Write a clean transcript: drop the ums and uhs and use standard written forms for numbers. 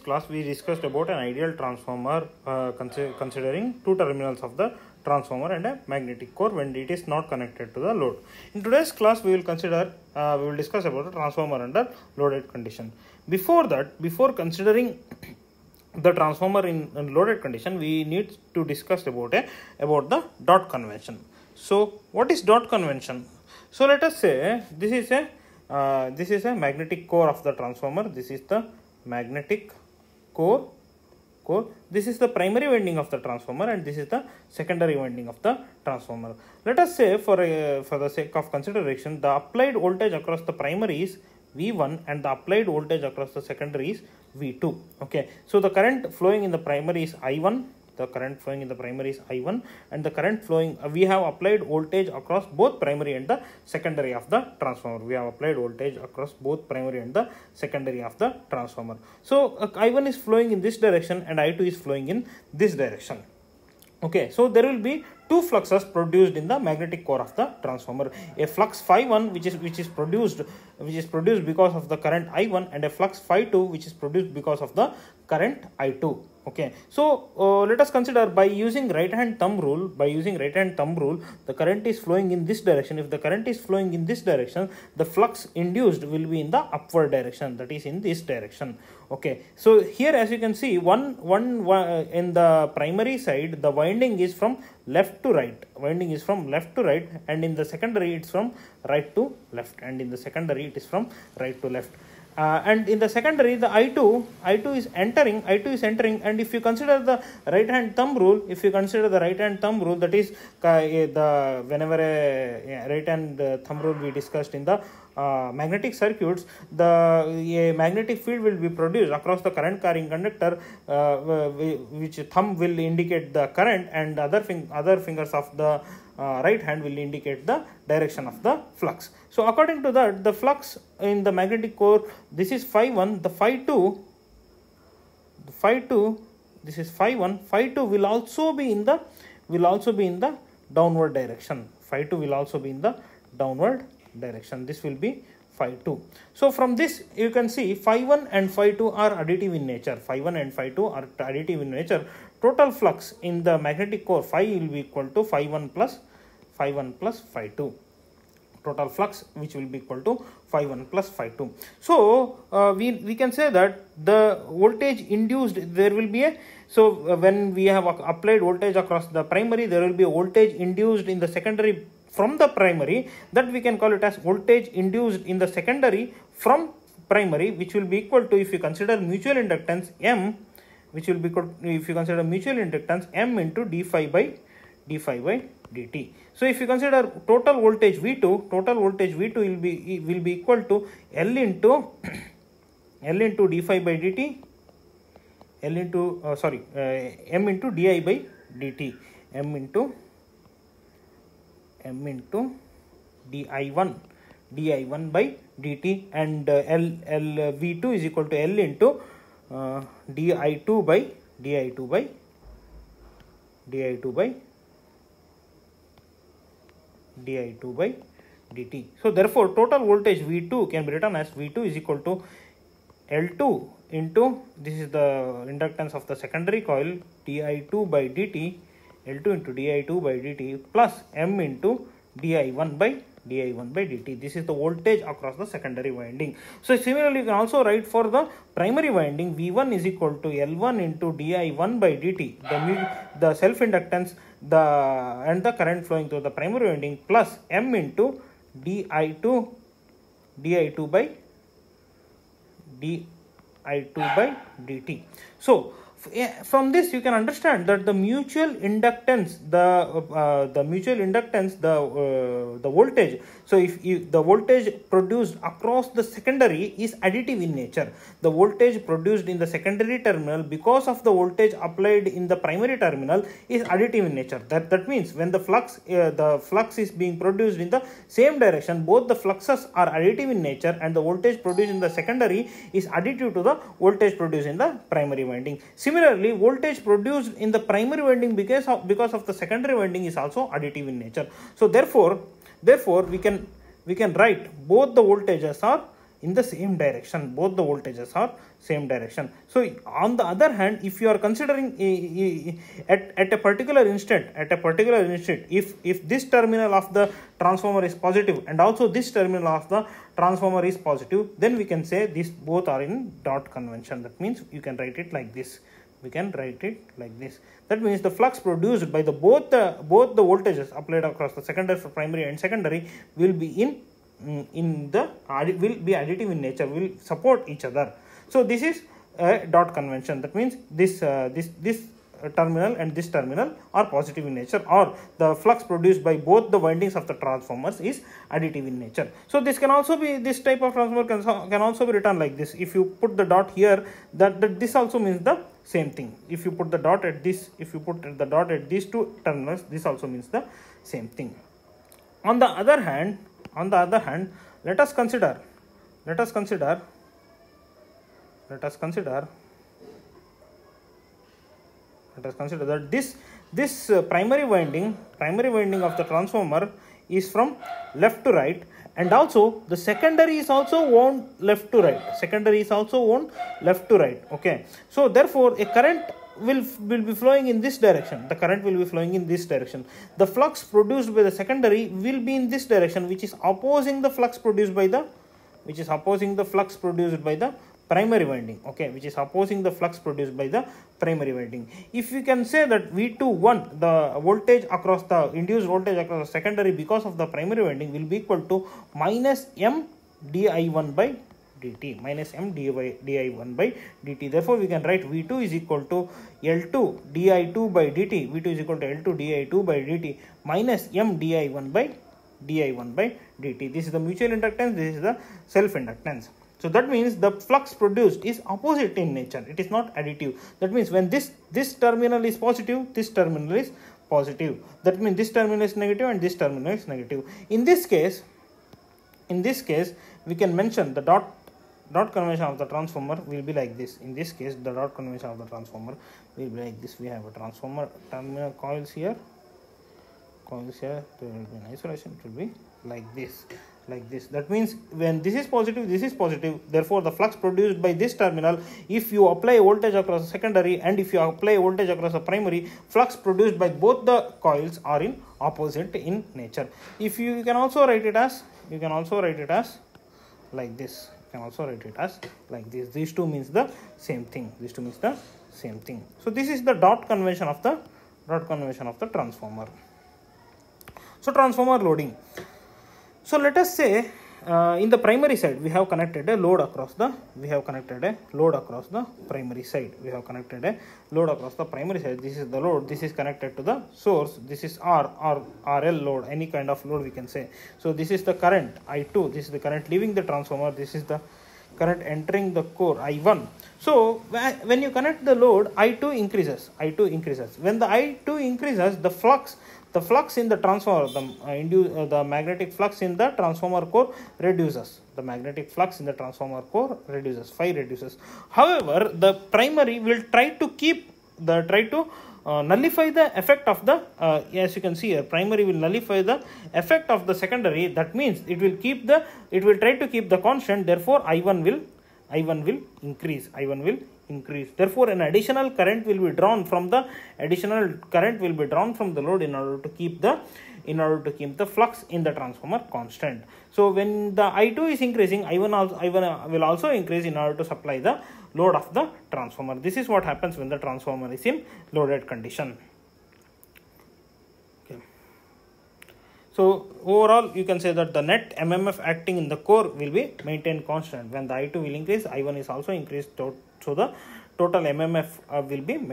class we discussed about an ideal transformer considering two terminals of the transformer and a magnetic core when it is not connected to the load. In today's class we will discuss about a transformer under loaded condition. Before that, before considering the transformer in loaded condition, we need to discuss about the dot convention. So what is dot convention? So let us say this is a magnetic core of the transformer. This is the magnetic core. This is the primary winding of the transformer and this is the secondary winding of the transformer. Let us say for the sake of consideration, the applied voltage across the primary is V1 and the applied voltage across the secondary is V2. Okay, so the current flowing in the primary is I1. The current flowing in the primary is I1 and the current flowing, we have applied voltage across both primary and the secondary of the transformer. We have applied voltage across both primary and the secondary of the transformer. So I1 is flowing in this direction and I2 is flowing in this direction. Okay, so there will be two fluxes produced in the magnetic core of the transformer. A flux phi1 which is produced because of the current I1 and a flux phi2 which is produced because of the current I2. Okay, so let us consider by using right hand thumb rule. The current is flowing in this direction. If the current is flowing in this direction, the flux induced will be in the upward direction, that is in this direction. Okay, so here as you can see, one in the primary side the winding is from left to right, and in the secondary it's from right to left, and in the secondary the I2 is entering, and if you consider the right hand thumb rule, that is whenever a right hand thumb rule we discussed in the magnetic circuits, a magnetic field will be produced across the current carrying conductor, which thumb will indicate the current and other fingers of the right hand will indicate the direction of the flux. So according to that, the flux in the magnetic core, this is phi1, the phi2, this is phi1, phi2 will also be in the downward direction. This will be phi2. So from this you can see phi1 and phi2 are additive in nature. Total flux in the magnetic core phi will be equal to phi1 plus phi2. Total flux which will be equal to phi1 plus phi2. So we can say that the voltage induced, there will be when we have applied voltage across the primary, there will be a voltage induced in the secondary from the primary, that we can call it as voltage induced in the secondary from primary, which will be equal to, if you consider mutual inductance M, M into d phi by dt. So if you consider total voltage V2 will be equal to L into d phi by dt, M into di by dt, M into di1 by dt, and V2 is equal to L into di2 by dt. So therefore total voltage V2 can be written as V2 is equal to L2 into, this is the inductance of the secondary coil, di2 by dt, L2 into di2 by dt plus M into di1 by dt. This is the voltage across the secondary winding. So similarly you can also write for the primary winding, V1 is equal to L1 into di1 by dt, the self inductance and the current flowing through the primary winding, plus M into di2 by dt. So from this you can understand that the mutual inductance, the voltage, so if the voltage produced across the secondary is additive in nature. The voltage produced in the secondary terminal because of the voltage applied in the primary terminal is additive in nature. That means when the flux is being produced in the same direction, both the fluxes are additive in nature and the voltage produced in the secondary is additive to the voltage produced in the primary winding. Similarly, voltage produced in the primary winding because of the secondary winding is also additive in nature. So therefore we can write both the voltages are in the same direction. Both the voltages are same direction. So on the other hand, if you are considering at a particular instant, if this terminal of the transformer is positive and also this terminal of the transformer is positive, then we can say these both are in dot convention. That means you can write it like this. We can write it like this. That means the flux produced by the both the voltages applied across the secondary, primary and secondary will be will be additive in nature, will support each other. So this is a dot convention. That means this terminal and this terminal are positive in nature, or the flux produced by both the windings of the transformers is additive in nature. So this can also be, this type of transformer can also be written like this. If you put the dot here, that this also means the same thing. If you put the dot at this, if you put the dot at these two terminals, this also means the same thing. On the other hand, let us consider that this primary winding of the transformer is from left to right, and also the secondary is also wound left to right. Okay, so therefore a current will be flowing in this direction. The flux produced by the secondary will be in this direction, which is opposing the flux produced by the primary winding. Okay, which is opposing the flux produced by the primary winding. If we can say that V21, the voltage across the induced voltage across the secondary because of the primary winding, will be equal to minus M di1 by dt, Therefore we can write V2 is equal to L2 di2 by dt, minus M di1 by dt. This is the mutual inductance, this is the self inductance. So that means the flux produced is opposite in nature. It is not additive. That means when this terminal is positive, this terminal is positive. That means this terminal is negative and this terminal is negative. In this case, we can mention the dot convention of the transformer will be like this. In this case, the dot convention of the transformer will be like this. We have a transformer terminal coils here. There will be an isolation. It will be like this. That means when this is positive, therefore the flux produced by this terminal, if you apply voltage across the secondary and if you apply voltage across the primary, flux produced by both the coils are in opposite in nature. If you can also write it as like this. These two means the same thing. So this is the dot convention of the transformer. So transformer loading. So let us say in the primary side we have connected a load across the primary side. This is the load. This is connected to the source. This is R or RL load, any kind of load we can say. So this is the current I2. This is the current leaving the transformer. This is the current entering the core I1. So when you connect the load, I2 increases. When the I2 increases, the flux in the transformer, the magnetic flux in the transformer core reduces. Phi reduces. However, the primary will try to nullify the effect of the as you can see here, primary will nullify the effect of the secondary. That means it will try to keep the constant. Therefore I1 will increase. Therefore an additional current will be drawn from the load in order to keep the flux in the transformer constant. So when the I2 is increasing, I1 will also increase in order to supply the load of the transformer. This is what happens when the transformer is in loaded condition. Okay. So overall you can say that the net MMF acting in the core will be maintained constant. When the I2 will increase, I1 is also increased, so the total MMF will be maintained.